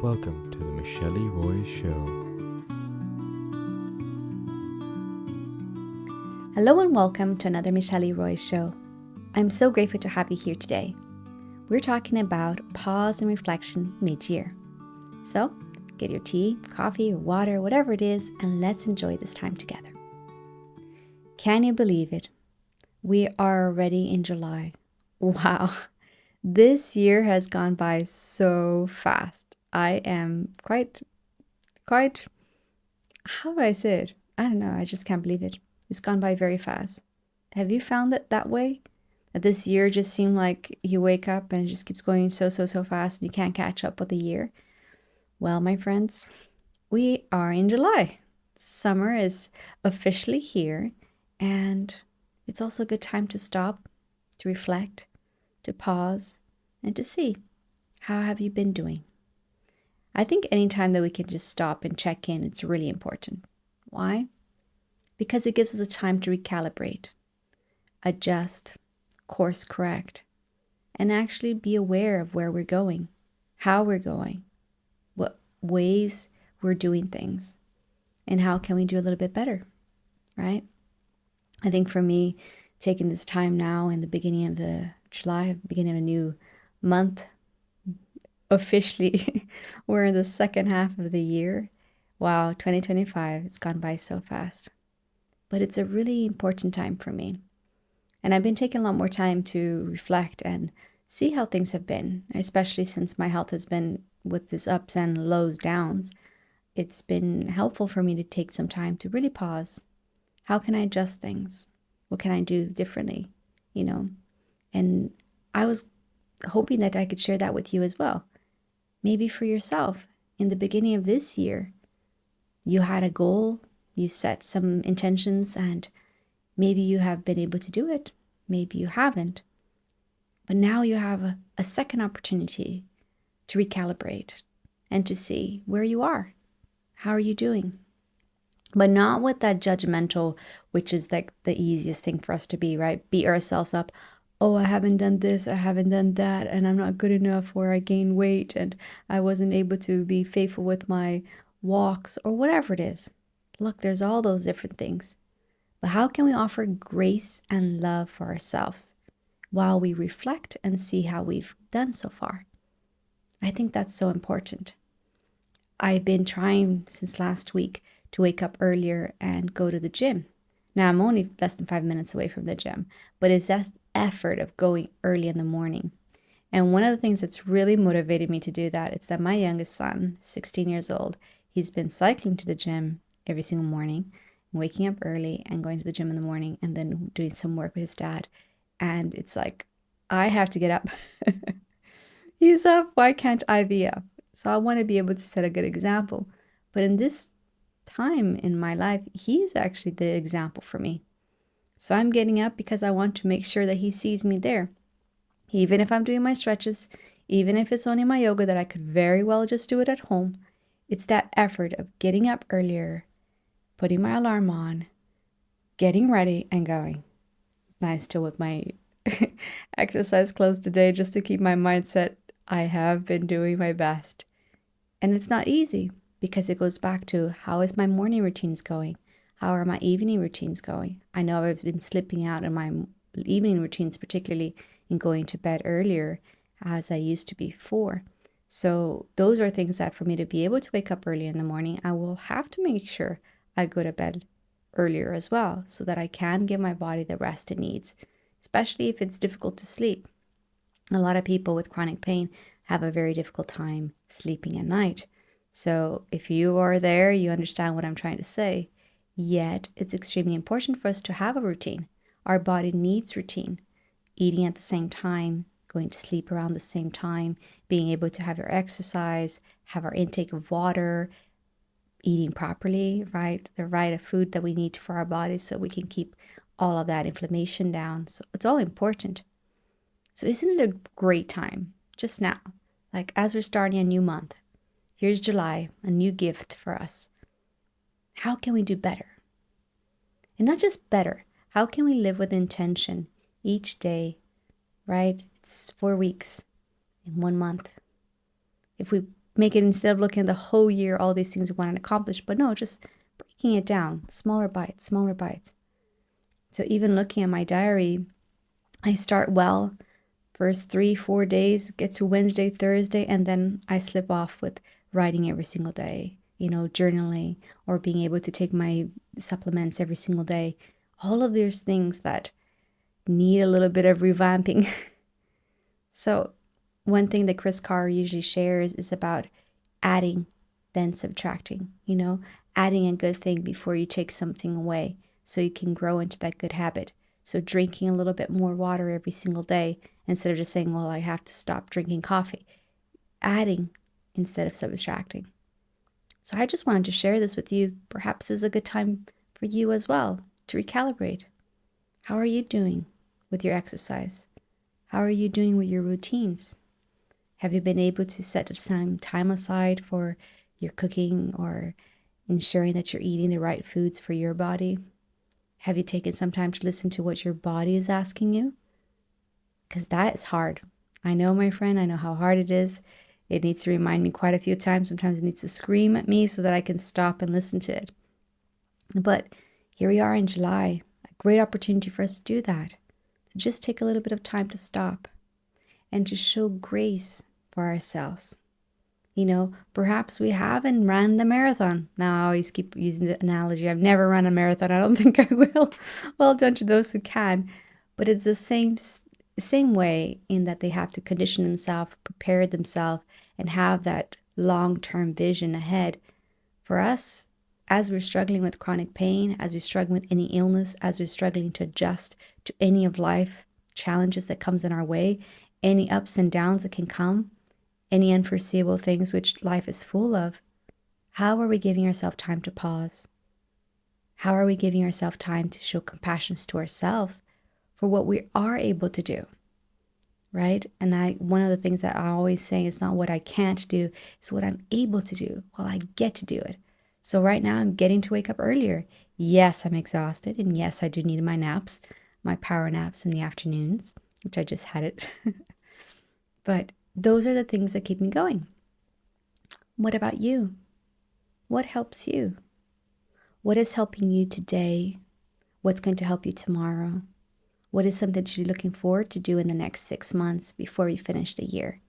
Welcome to the Michele Roy Show. Hello and welcome to another Michele Roy Show. I'm so grateful to have you here today. We're talking about pause and reflection mid-year. So get your tea, coffee, or water, whatever it is, and let's enjoy this time together. Can you believe it? We are already in July. Wow, this year has gone by so fast. I am quite, how do I say it? I don't know, I just can't believe it. It's gone by very fast. Have you found it that way? That this year just seemed like you wake up and it just keeps going so fast and you can't catch up with the year? Well, my friends, we are in July. Summer is officially here, and it's also a good time to stop, to reflect, to pause, and to see, how have you been doing? I think anytime that we can just stop and check in, it's really important. Why? Because it gives us a time to recalibrate, adjust, course correct, and actually be aware of where we're going, how we're going, what ways we're doing things, and how can we do a little bit better, right? I think for me, taking this time now in the beginning of the July, beginning of a new month, officially, we're in the second half of the year. Wow, 2025, it's gone by so fast. But it's a really important time for me. And I've been taking a lot more time to reflect and see how things have been, especially since my health has been with these ups and lows, downs. It's been helpful for me to take some time to really pause. How can I adjust things? What can I do differently? And I was hoping that I could share that with you as well. Maybe for yourself, in the beginning of this year, you had a goal, you set some intentions, and maybe you have been able to do it. Maybe you haven't. But now you have a second opportunity to recalibrate and to see where you are. How are you doing? But not with that judgmental, which is like the easiest thing for us to be, right? Beat ourselves up. Oh, I haven't done this, I haven't done that, and I'm not good enough, or I gained weight and I wasn't able to be faithful with my walks, or whatever it is. Look, there's all those different things. But how can we offer grace and love for ourselves while we reflect and see how we've done so far? I think that's so important. I've been trying since last week to wake up earlier and go to the gym. Now, I'm only less than 5 minutes away from the gym, but it's that effort of going early in the morning. And one of the things that's really motivated me to do that is that my youngest son, 16 years old, he's been cycling to the gym every single morning, waking up early and going to the gym in the morning and then doing some work with his dad. And it's like, I have to get up. He's up. Why can't I be up? So I want to be able to set a good example. But in this time in my life, he's actually the example for me. So I'm getting up because I want to make sure that he sees me there. Even if I'm doing my stretches, even if it's only my yoga that I could very well just do it at home, it's that effort of getting up earlier, putting my alarm on, getting ready and going. I'm still with my exercise clothes today just to keep my mindset. I have been doing my best. And it's not easy because it goes back to, how is my morning routines going? How are my evening routines going? I know I've been slipping out in my evening routines, particularly in going to bed earlier as I used to before. So those are things that for me to be able to wake up early in the morning, I will have to make sure I go to bed earlier as well, so that I can give my body the rest it needs, especially if it's difficult to sleep. A lot of people with chronic pain have a very difficult time sleeping at night. So if you are there, you understand what I'm trying to say. Yet it's extremely important for us to have a routine. Our body needs routine. Eating at the same time, going to sleep around the same time, being able to have your exercise, have our intake of water, eating properly, right? The right food that we need for our bodies so we can keep all of that inflammation down. So it's all important. So isn't it a great time just now? Like as we're starting a new month, here's July, a new gift for us. How can we do better? And not just better, how can we live with intention each day, right? It's 4 weeks in 1 month. If we make it, instead of looking at the whole year, all these things we want to accomplish, but no, just breaking it down, smaller bites, smaller bites. So even looking at my diary, I start well, first 3-4 days, get to Wednesday, Thursday, and then I slip off with writing every single day, journaling, or being able to take my supplements every single day. All of those things that need a little bit of revamping. So one thing that Carr usually shares is about adding, then subtracting, adding a good thing before you take something away so you can grow into that good habit. So drinking a little bit more water every single day instead of just saying, well, I have to stop drinking coffee. Adding instead of subtracting. So I just wanted to share this with you. Perhaps this is a good time for you as well to recalibrate. How are you doing with your exercise? How are you doing with your routines? Have you been able to set some time aside for your cooking or ensuring that you're eating the right foods for your body? Have you taken some time to listen to what your body is asking you? Because that is hard. I know, my friend, I know how hard it is. It needs to remind me quite a few times. Sometimes it needs to scream at me so that I can stop and listen to it. But here we are in July, a great opportunity for us to do that. So just take a little bit of time to stop and to show grace for ourselves. Perhaps we haven't run the marathon. Now I always keep using the analogy. I've never run a marathon. I don't think I will. Well done to those who can. But it's the same way in that they have to condition themselves, prepare themselves, and have that long-term vision ahead. For us, as we're struggling with chronic pain, as we're struggling with any illness, as we're struggling to adjust to any of life challenges that comes in our way, any ups and downs that can come, any unforeseeable things which life is full of, how are we giving ourselves time to pause? How are we giving ourselves time to show compassion to ourselves for what we are able to do, right? And one of the things that I always say is not what I can't do, it's what I'm able to do. Well, I get to do it. So right now I'm getting to wake up earlier. Yes, I'm exhausted. And yes, I do need my naps, my power naps in the afternoons, which I just had it. But those are the things that keep me going. What about you? What helps you? What is helping you today? What's going to help you tomorrow? What is something that you're looking forward to do in the next 6 months before we finish the year?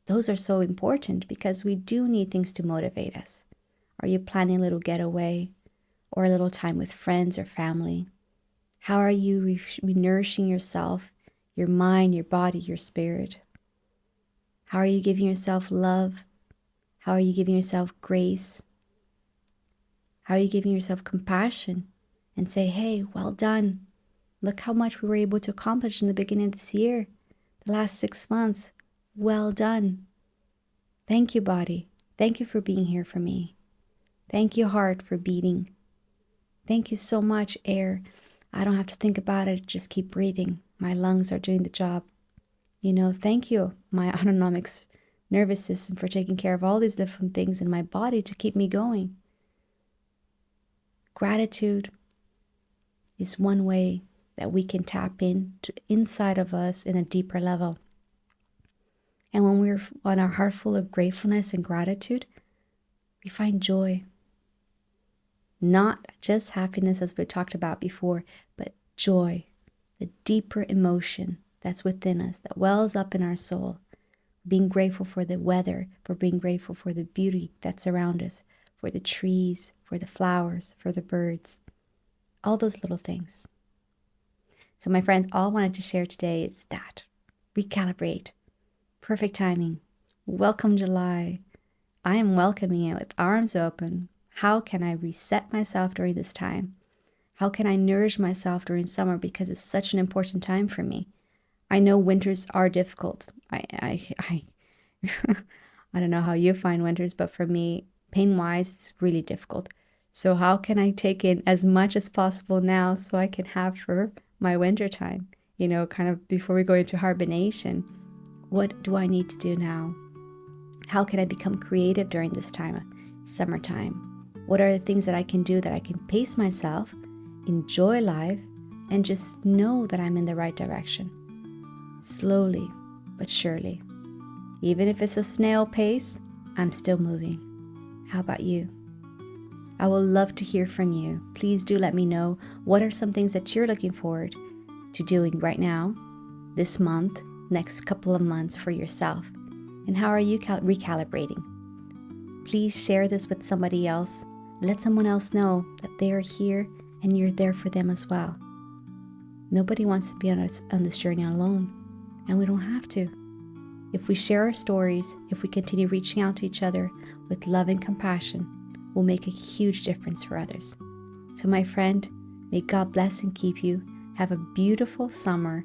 Those are so important because we do need things to motivate us. Are you planning a little getaway or a little time with friends or family? How are you nourishing yourself, your mind, your body, your spirit? How are you giving yourself love? How are you giving yourself grace? How are you giving yourself compassion and say, hey, well done. Look how much we were able to accomplish in the beginning of this year, the last 6 months. Well done. Thank you, body. Thank you for being here for me. Thank you, heart, for beating. Thank you so much, air. I don't have to think about it. Just keep breathing. My lungs are doing the job. Thank you, my autonomic nervous system, for taking care of all these different things in my body to keep me going. Gratitude is one way that we can tap into inside of us in a deeper level. And when we're on our heart full of gratefulness and gratitude, we find joy. Not just happiness as we talked about before, but joy, the deeper emotion that's within us, that wells up in our soul. Being grateful for the weather, for being grateful for the beauty that's around us, for the trees, for the flowers, for the birds, all those little things. So my friends, all I wanted to share today is that. Recalibrate. Perfect timing. Welcome July. I am welcoming it with arms open. How can I reset myself during this time? How can I nourish myself during summer, because it's such an important time for me? I know winters are difficult. I don't know how you find winters, but for me, pain-wise, it's really difficult. So how can I take in as much as possible now so I can have for my winter time? Kind of before we go into hibernation, what do I need to do now? How can I become creative during this time, summertime? What are the things that I can do that I can pace myself, enjoy life, and just know that I'm in the right direction? Slowly but surely. Even if it's a snail pace, I'm still moving. How about you? I would love to hear from you. Please do let me know what are some things that you're looking forward to doing right now, this month, next couple of months for yourself. And how are you recalibrating? Please share this with somebody else. Let someone else know that they are here and you're there for them as well. Nobody wants to be on this journey alone, and we don't have to. If we share our stories, if we continue reaching out to each other with love and compassion, we'll make a huge difference for others. So my friend, may God bless and keep you. Have a beautiful summer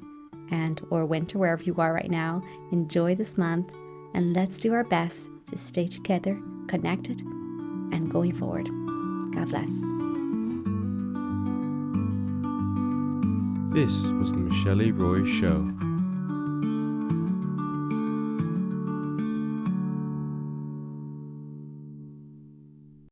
or winter, wherever you are right now. Enjoy this month, and let's do our best to stay together, connected, and going forward. God bless. This was the Michele Roy Show.